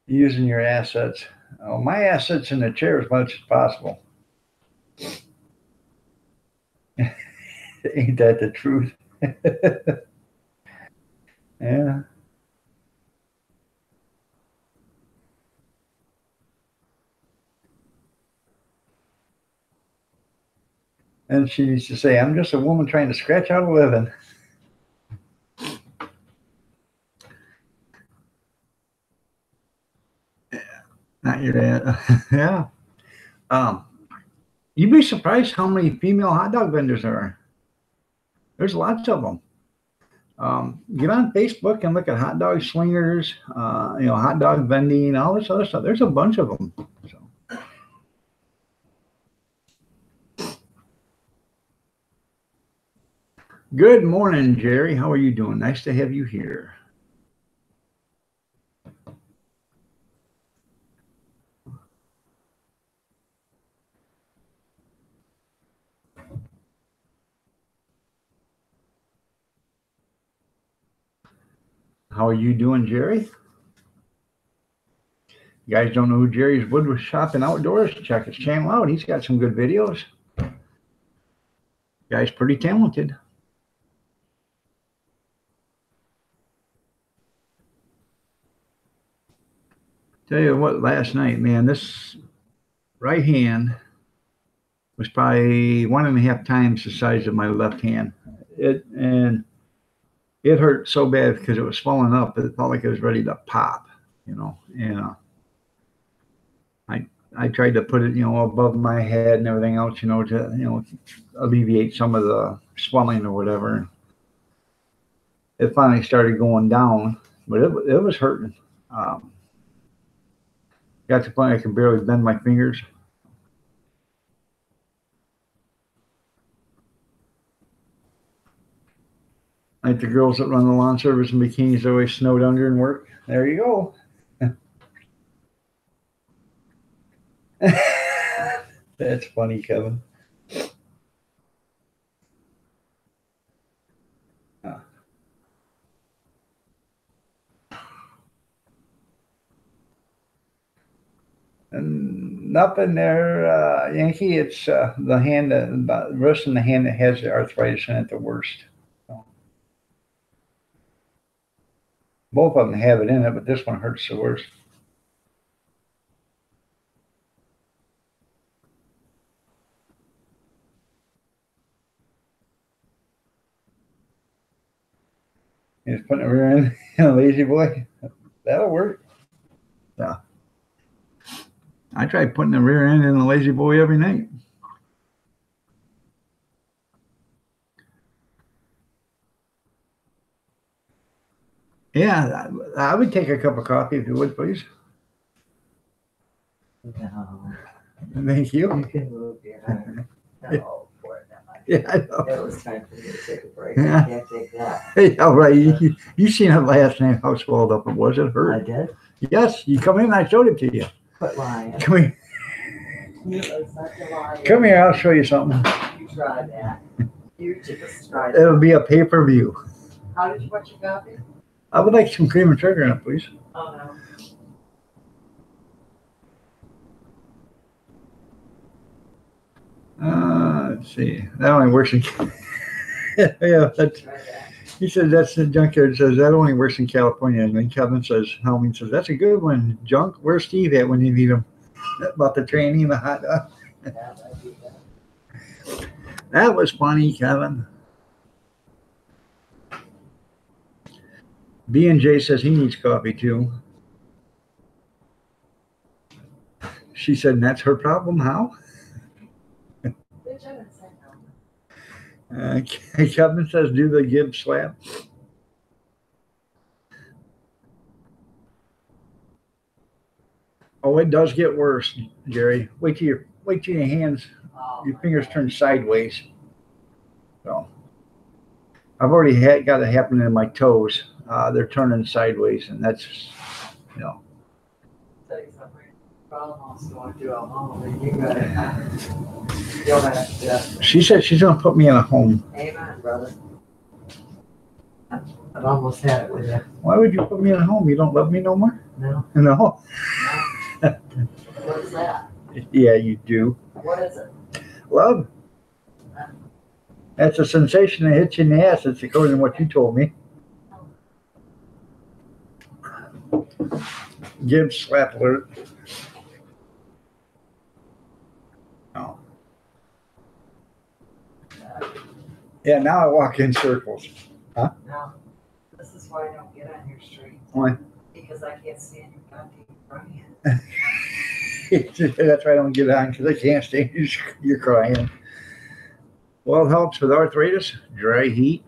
using your assets. Oh, my assets in the chair as much as possible. Ain't that the truth? Yeah. And she used to say, "I'm just a woman trying to scratch out a living." Not your dad. Yeah. Um, you'd be surprised how many female hot dog vendors there are. There's lots of them. Get on Facebook and look at hot dog slingers, hot dog vending, all this other stuff. There's a bunch of them. So. Good morning, Jerry. How are you doing? Nice to have you here. How are you doing, Jerry? You guys don't know who Jerry's Wood Shop and Outdoors? Check his channel out. He's got some good videos. Guy's pretty talented. Tell you what, last night, man, this right hand was probably 1.5 times the size of my left hand. It hurt so bad because it was swelling up. It felt like it was ready to pop, And I tried to put it, above my head and everything else, to, alleviate some of the swelling or whatever. It finally started going down, but it was hurting. Got to the point I could barely bend my fingers. Like the girls that run the lawn service in bikinis always snowed under and work. There you go. That's funny, Kevin. And nothing there, Yankee. It's the hand, the wrist and the hand that has the arthritis in it the worst. So, both of them have it in it, but this one hurts the worst. Just putting a rear end in a lazy boy. That'll work. Yeah. I try putting the rear end in a lazy boy every night. Yeah, I would take a cup of coffee if you would, please. No, Thank you. you can move your hand. No, poor guy. Yeah, I know. It was time for me to take a break. Yeah. I can't take that. Hey, all right. You seen it last night, how swelled up it was. It I hurt. did. Yes, you come in, I showed it to you. Quit lying. Come here. You are such a liar. Come here, I'll show you something. You tried that. You just tried It'll that. be a pay-per-view. How did you want your coffee? I would like some cream and sugar in it, please. Oh, no. Let's see. That only works in. Yeah, that's. Try that. He said that's the junkyard says that only works in California. And then Kevin says, Helming says, that's a good one. Junk, where's Steve at when you need him? About the training, the hot dog. Yeah, I do that. That was funny, Kevin. B&J says he needs coffee too. She said, and that's her problem. How? Did you say no? Kevin says, do the Gibbs slap. Oh, it does get worse, Jerry. Wait till your hands, Oh, your my fingers God. turn sideways. So I've already got it happening in my toes. They're turning sideways, and that's, you know. Tell you something. Problem also want to do at home, and you gotta, you'll have to. She said she's gonna put me in a home. Amen, brother. I've almost had it with you. Why would you put me in a home? You don't love me no more? No? No. What is that? Yeah, you do. What is it? Love. That's a sensation that hits you in the ass. It's according to what you told me. Gibbs slap alert. Oh. Yeah, now I walk in circles. No. This is why I don't get on your street. Why? Because I can't stand your goddamn crying. That's why I don't get on, because I can't stand you crying. Well, it helps with arthritis, dry heat.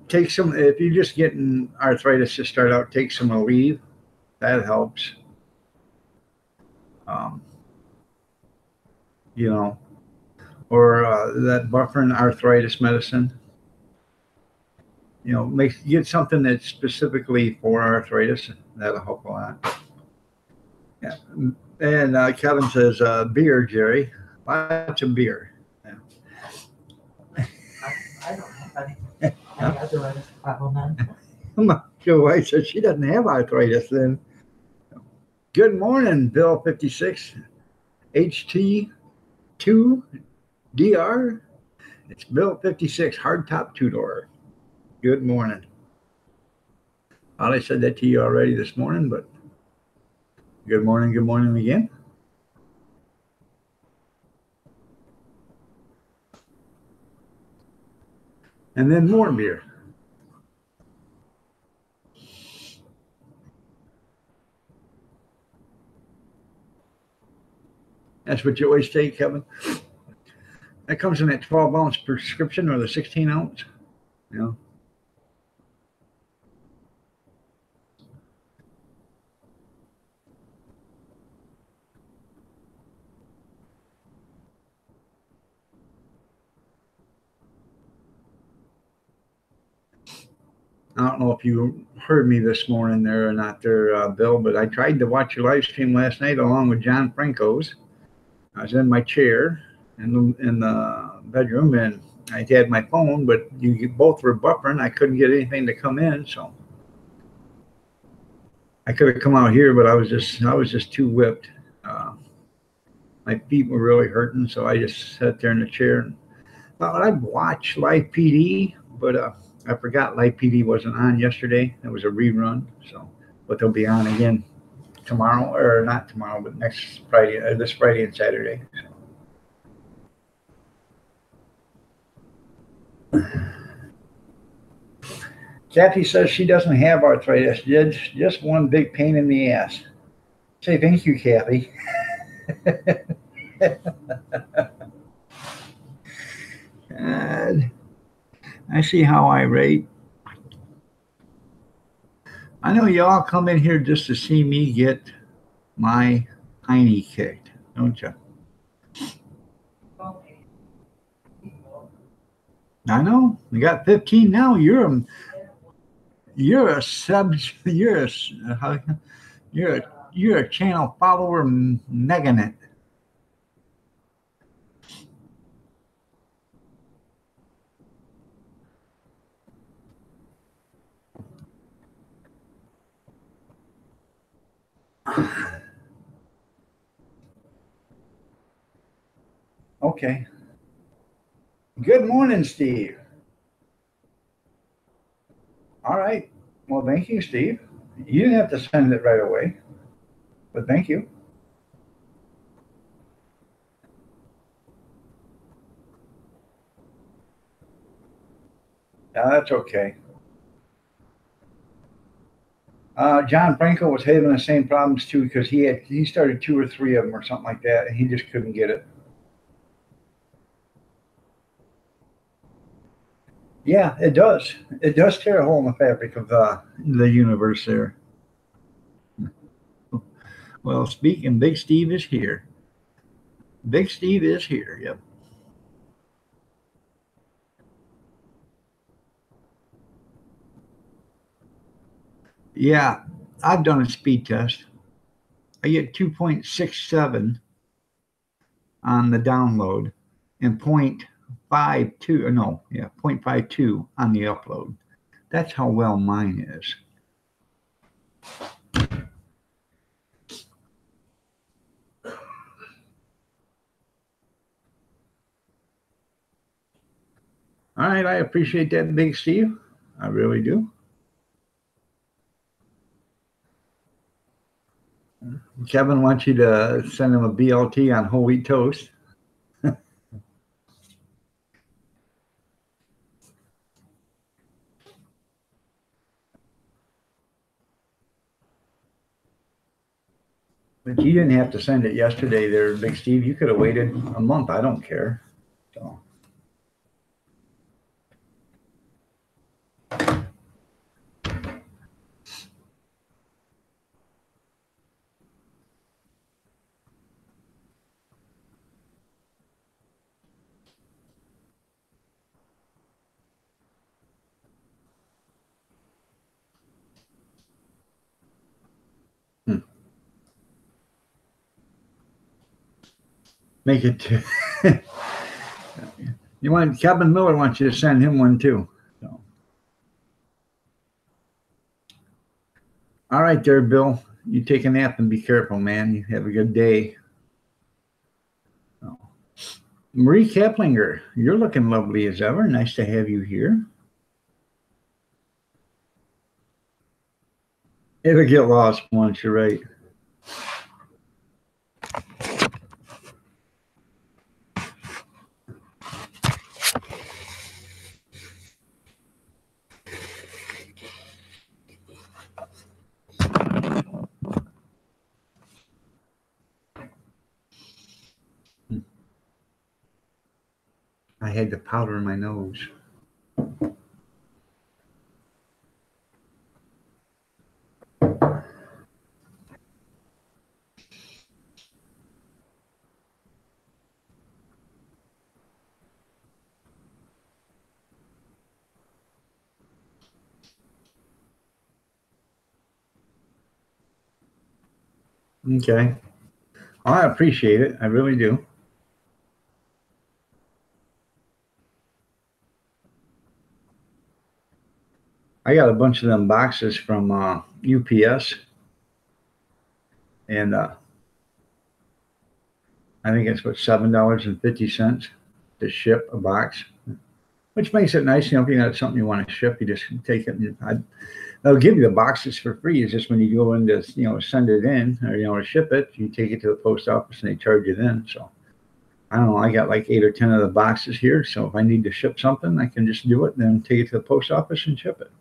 Take some, if you're just getting arthritis to start out, take some Aleve. That helps. You know, or that Bufferin arthritis medicine. You know, get something that's specifically for arthritis. That'll help a lot. Yeah. And Kevin says, beer, Jerry. Lots of beer. Yeah. I don't have any arthritis problem then. My wife says she doesn't have arthritis then. Good morning, Bill 56, HT2DR. It's Bill 56, hardtop two-door. Good morning. I said that to you already this morning, but good morning again. And then more beer. That's what you always take, Kevin. That comes in that 12-ounce prescription or the 16-ounce. You know. I don't know if you heard me this morning there or not there, Bill, but I tried to watch your live stream last night along with John Franco's. I was in my chair in the bedroom, and I had my phone, but you both were buffering. I couldn't get anything to come in, so I could have come out here, but I was just too whipped. My feet were really hurting, so I just sat there in the chair and thought I'd watch Live PD, but I forgot Live PD wasn't on yesterday. It was a rerun, so but they'll be on again tomorrow, or not tomorrow, but next Friday, this Friday and Saturday. Kathy says she doesn't have arthritis, just one big pain in the ass. Say thank you, Kathy. God, I see how I rate. I know you all come in here just to see me get my hiney kicked, don't you? I know. You got 15 now. You're a sub. You're a how, you're a channel follower, megging it. Okay. Good morning, Steve. All right. Well, thank you, Steve. You didn't have to send it right away, but thank you. That's okay. John Franco was having the same problems too because he started 2 or 3 of them or something like that, and he just couldn't get it. Yeah, it does. It does tear a hole in the fabric of the universe there. Well, speaking, Big Steve is here. Big Steve is here. Yep. Yeah, I've done a speed test. I get 2.67 on the download and 0.52, or no, yeah, 0.52 on the upload. That's how well mine is. All right, I appreciate that, Big Steve. I really do. Kevin wants you to send him a BLT on whole wheat toast. But you didn't have to send it yesterday there, Big Steve. You could have waited a month. I don't care. So. Make it to you want Kevin Miller wants you to send him one too. So. All right there, Bill. You take a nap and be careful, man. You have a good day. So. Marie Keplinger, you're looking lovely as ever. Nice to have you here. It'll get lost once, you're right. I had the powder in my nose. Okay. I appreciate it. I really do. I got a bunch of them boxes from UPS, and I think it's what $7.50 to ship a box, which makes it nice. You know, if you got something you want to ship, you just take it. And they'll give you the boxes for free. It's just when you go in to send it in or to ship it, you take it to the post office and they charge you then. So I don't know. I got like 8 or 10 of the boxes here. So if I need to ship something, I can just do it and then take it to the post office and ship it.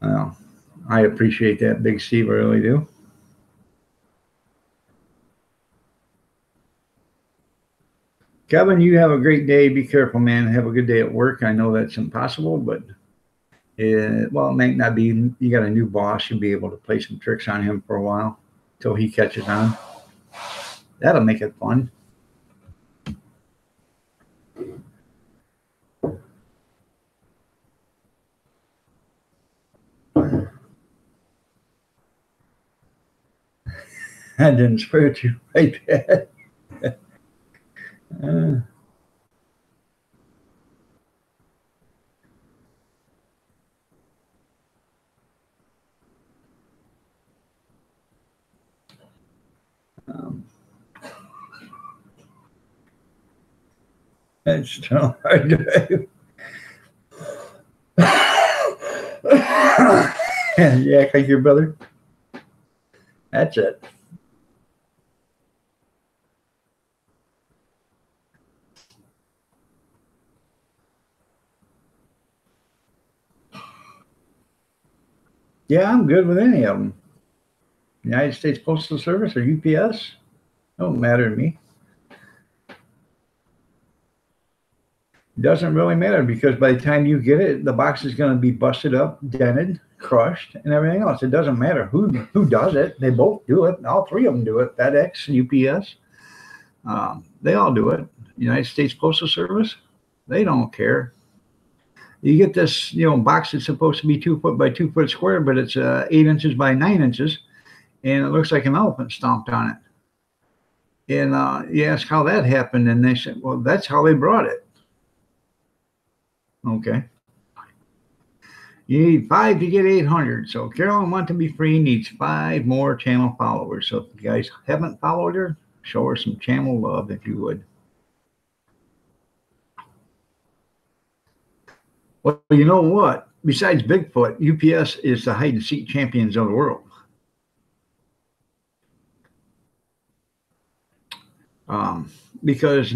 Well, I appreciate that, Big Steve. I really do. Kevin, you have a great day. Be careful, man. Have a good day at work. I know that's impossible, but well, it might not be. You got a new boss. You'll be able to play some tricks on him for a while till he catches on. That'll make it fun. I didn't spirit you like that. uh, um, it's still hard to. You act like your brother. That's it. Yeah, I'm good with any of them. United States Postal Service or UPS. Don't matter to me. Doesn't really matter because by the time you get it, the box is going to be busted up, dented, crushed, and everything else. It doesn't matter who does it. They both do it. All three of them do it. FedEx, UPS, they all do it. United States Postal Service, they don't care. You get this, box that's supposed to be 2 foot by 2 foot square, but it's 8 inches by 9 inches, and it looks like an elephant stomped on it. And you ask how that happened, and they said, well, that's how they brought it. Okay. You need 5 to get 800. So Carolyn Want to Be Free needs 5 more channel followers. So if you guys haven't followed her, show her some channel love if you would. Well, you know what? Besides Bigfoot, UPS is the hide and seek champions of the world. Because,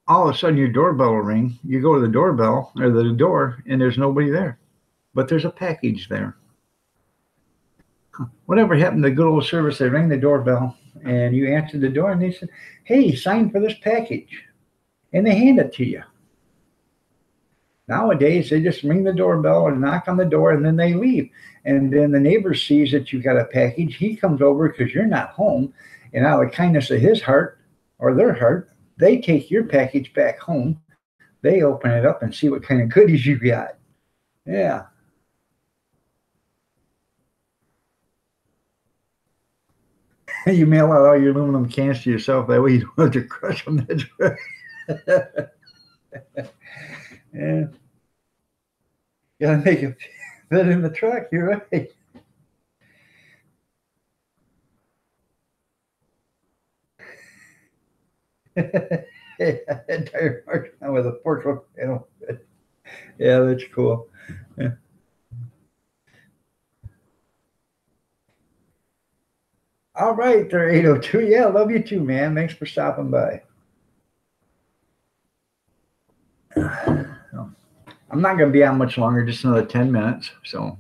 all of a sudden your doorbell will ring. You go to the doorbell or the door and there's nobody there, but there's a package there. Whatever happened to good old service? They rang the doorbell and you answered the door and they said, hey, sign for this package. And they hand it to you. Nowadays, they just ring the doorbell or knock on the door and then they leave. And then the neighbor sees that you got a package. He comes over because you're not home. And out of the kindness of his heart or their heart, they take your package back home. They open it up and see what kind of goodies you got. Yeah. You mail out all your aluminum cans to yourself. That way you don't have to crush them. That's right. Yeah. Gotta make it fit in the truck. You're right. Entire market with a forklift panel. Yeah, that's cool. Yeah. All right, there, 802. Yeah, love you too, man. Thanks for stopping by. I'm not going to be on much longer, just another 10 minutes. So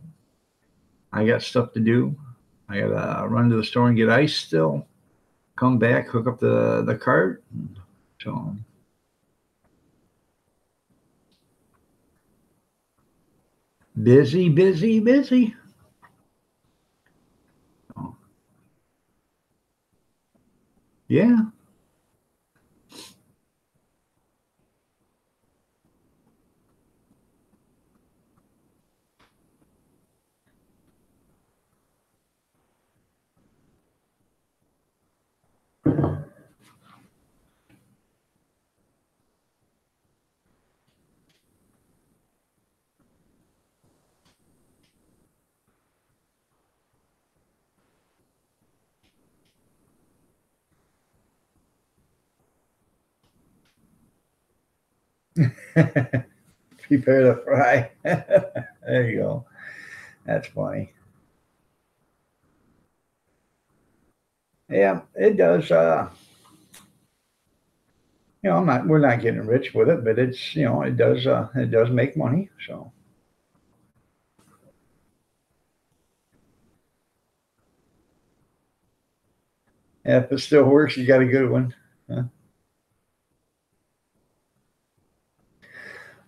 I got stuff to do. I got to run to the store and get ice still. Come back, hook up the cart. So busy, busy, busy. Oh. Yeah. Prepare to fry. There you go. That's funny. Yeah, it does. We're not getting rich with it, but it's, it does make money. So yeah, if it still works, you got a good one. Huh?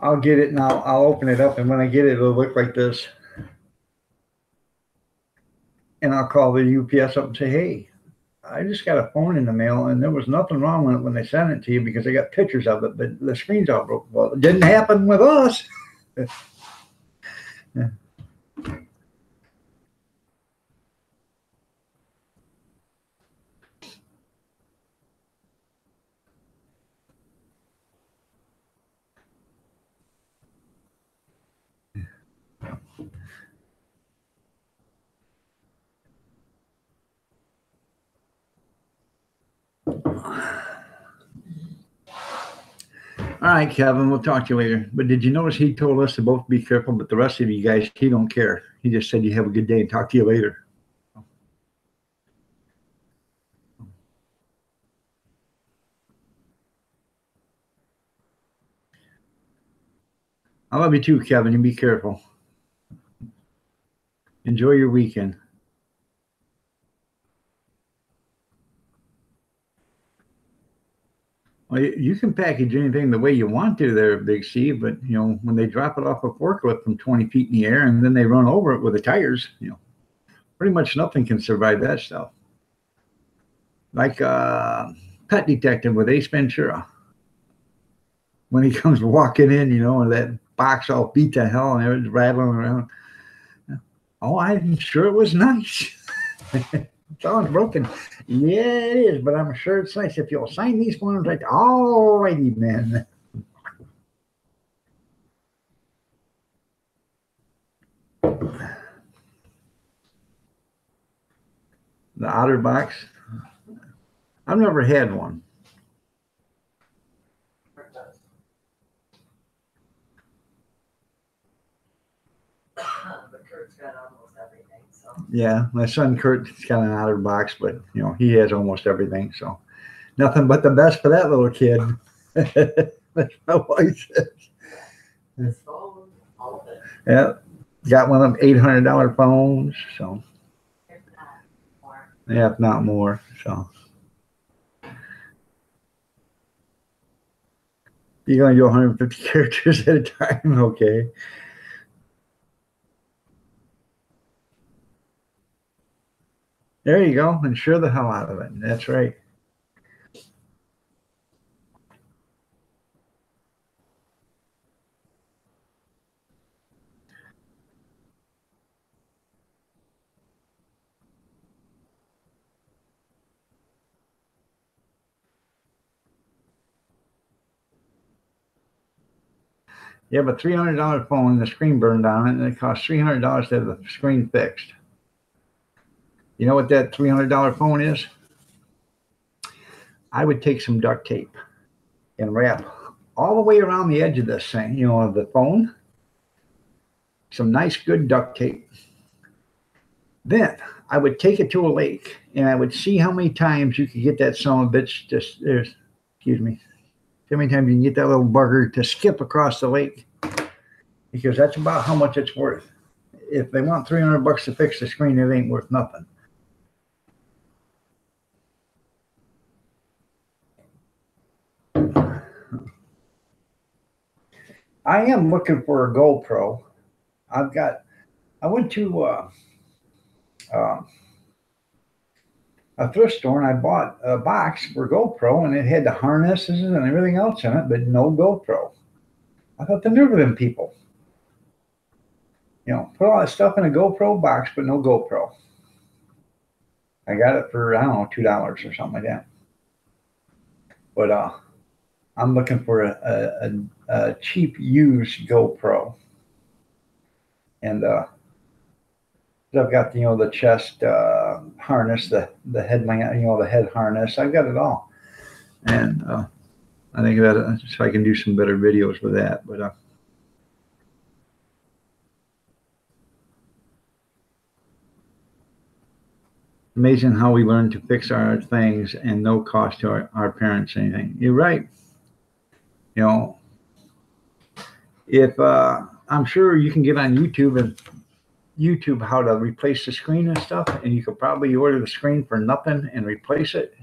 I'll get it and I'll open it up, and when I get it, it'll look like this. And I'll call the UPS up and say, hey, I just got a phone in the mail, and there was nothing wrong with it when they sent it to you because I got pictures of it, but the screen's all broken. Well, it didn't happen with us. Yeah. All right, Kevin, we'll talk to you later. But did you notice he told us to both be careful, but the rest of you guys, he don't care. He just said you have a good day and talk to you later. I love you too, Kevin, and be careful. Enjoy your weekend. Well, you can package anything the way you want to there, Big Steve, but you know, when they drop it off a forklift from 20 feet in the air and then they run over it with the tires, you know, pretty much nothing can survive that stuff. Like Pet Detective with Ace Ventura. When he comes walking in, you know, and that box all beat to hell and it was rattling around. Oh, I'm sure it was nice. It's all broken. Yeah, it is, but I'm sure it's nice. If you'll sign these forms, like, all righty, then. The OtterBox. I've never had one. But Kurt's got almost everything, so. Yeah, my son Kurt's got an OtterBox, but you know he has almost everything, so nothing but the best for that little kid. That's my wife says. His phone, all of it. Yeah, got one of them $800 phones, so If not more. yeah, if not more. So you're gonna do 150 characters at a time, okay? There you go, insure the hell out of it. That's right. You have a $300 phone and the screen burned on it, and it costs $300 to have the screen fixed. You know what that $300 phone is? I would take some duct tape and wrap all the way around the edge of this thing, you know, of the phone. Some nice, good duct tape. Then I would take it to a lake and I would see how many times you could get that son of a bitch just there's, excuse me, how many times you can get that little bugger to skip across the lake, because that's about how much it's worth. If they want $300 to fix the screen, it ain't worth nothing. I am looking for a GoPro. I went to a thrift store and I bought a box for GoPro, and it had the harnesses and everything else in it, but no GoPro. I thought the nerve of them people. You know, put all that stuff in a GoPro box, but no GoPro. I got it for, I don't know, $2 or something like that. But I'm looking for a cheap used GoPro. And I've got, you know, the chest harness, the headlamp, you know, the head harness. I've got it all. And I think that so I can do some better videos with that. But amazing how we learn to fix our things and no cost to our parents anything. You're right. You know, if I'm sure you can get on YouTube how to replace the screen and stuff, and you could probably order the screen for nothing and replace it.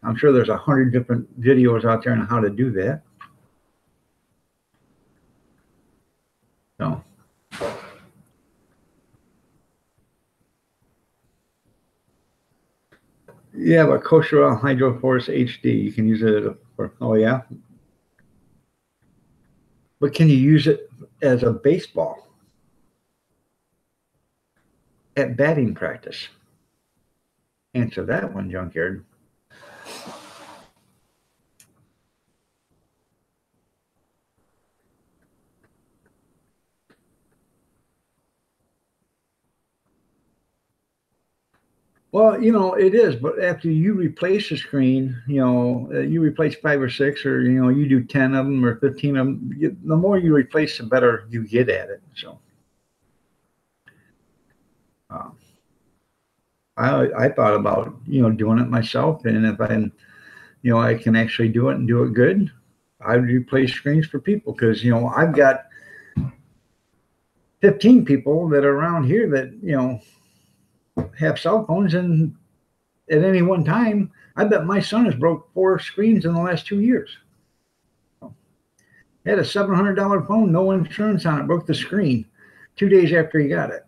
I'm sure there's 100 different videos out there on how to do that. Yeah, but Kosher Oil Hydro Force HD, you can use it for, oh yeah? But can you use it as a baseball at batting practice? Answer that one, Junkyard. Well, it is, but after you replace the screen, you replace 5 or 6, or, you do 10 of them or 15 of them, the more you replace, the better you get at it. So, uh, I thought about, doing it myself. And if I can actually do it and do it good, I would replace screens for people because, I've got 15 people that are around here that, have cell phones, and at any one time, I bet my son has broke 4 screens in the last 2 years. He had a $700 phone, no insurance on it, broke the screen 2 days after he got it.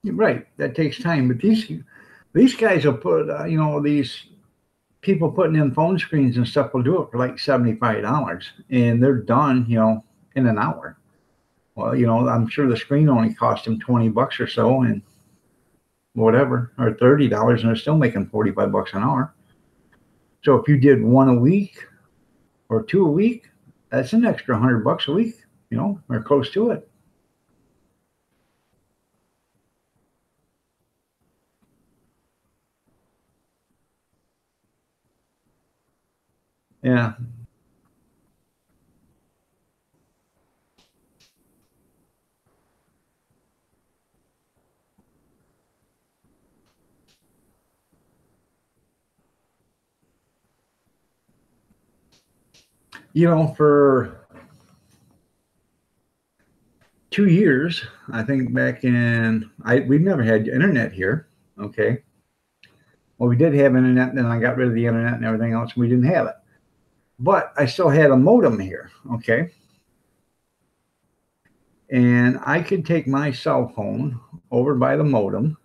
Right, that takes time, but these guys will put, these people putting in phone screens and stuff will do it for like $75, and they're done, in an hour. Well, I'm sure the screen only cost them $20 or so, and whatever, or $30, and they're still making $45 an hour. So if you did 1 a week or 2 a week, that's an extra $100 a week, or close to it. Yeah. For 2 years, I think back in, we've never had internet here. Okay. Well, we did have internet, and then I got rid of the internet and everything else, and we didn't have it. But I still had a modem here. Okay. And I could take my cell phone over by the modem,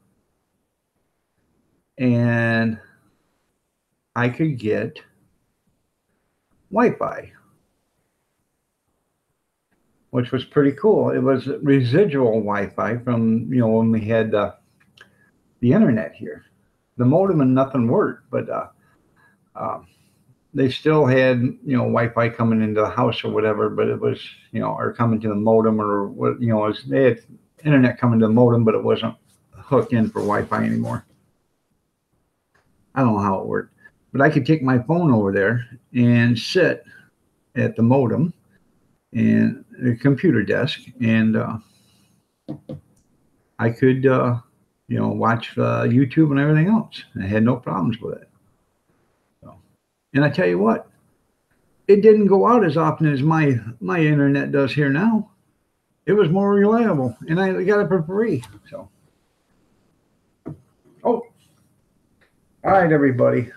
and I could get Wi-Fi, which was pretty cool. It was residual Wi-Fi from, when we had the internet here. The modem and nothing worked, but they still had, Wi-Fi coming into the house or whatever, but it was, or coming to the modem, or what, they had internet coming to the modem, but it wasn't hooked in for Wi-Fi anymore. I don't know how it worked, but I could take my phone over there and sit at the modem and the computer desk, and I could, watch YouTube and everything else. I had no problems with it. So, and I tell you what, it didn't go out as often as my internet does here now. It was more reliable, and I got it for free. So, all right, everybody.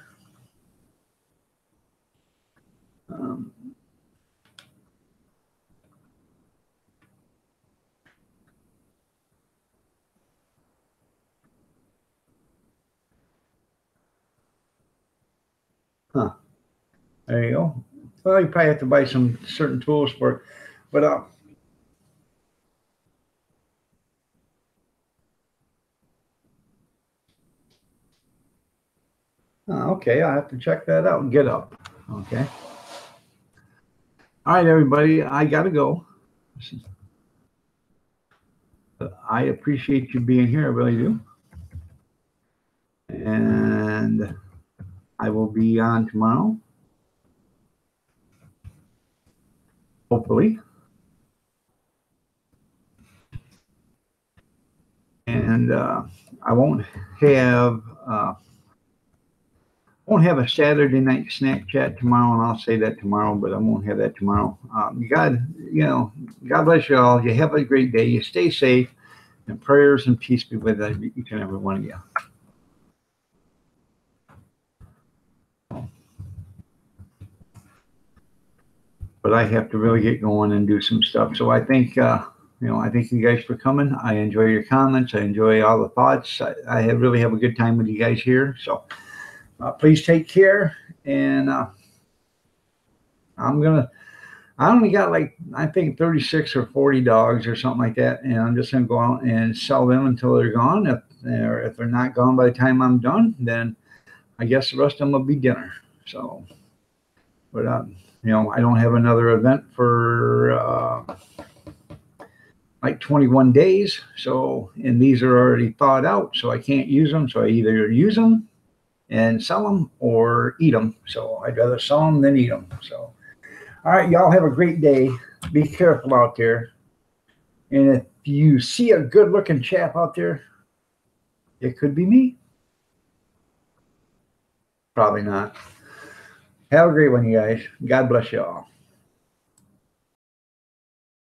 There you go. Well, you probably have to buy some certain tools for it, but okay, I'll have to check that out and get up. Okay. All right, everybody, I gotta go. I appreciate you being here. I really do. And I will be on tomorrow, hopefully. And I won't have a Saturday night snack chat tomorrow, and I'll say that tomorrow, but I won't have that tomorrow. God bless you all. You have a great day. You stay safe, and prayers and peace be with each and every one of you. But I have to really get going and do some stuff. So I think I thank you guys for coming. I enjoy your comments. I enjoy all the thoughts. I really have a good time with you guys here. So please take care. And I only got like, I think 36 or 40 dogs or something like that. And I'm just going to go out and sell them until they're gone. If they're not gone by the time I'm done, then I guess the rest of them will be dinner. So, but, I don't have another event for like 21 days. So, and these are already thawed out, so I can't use them. So I either use them and sell them or eat them. So I'd rather sell them than eat them. So, all right, y'all have a great day. Be careful out there. And if you see a good looking chap out there, it could be me. Probably not. Have a great one, you guys. God bless you all.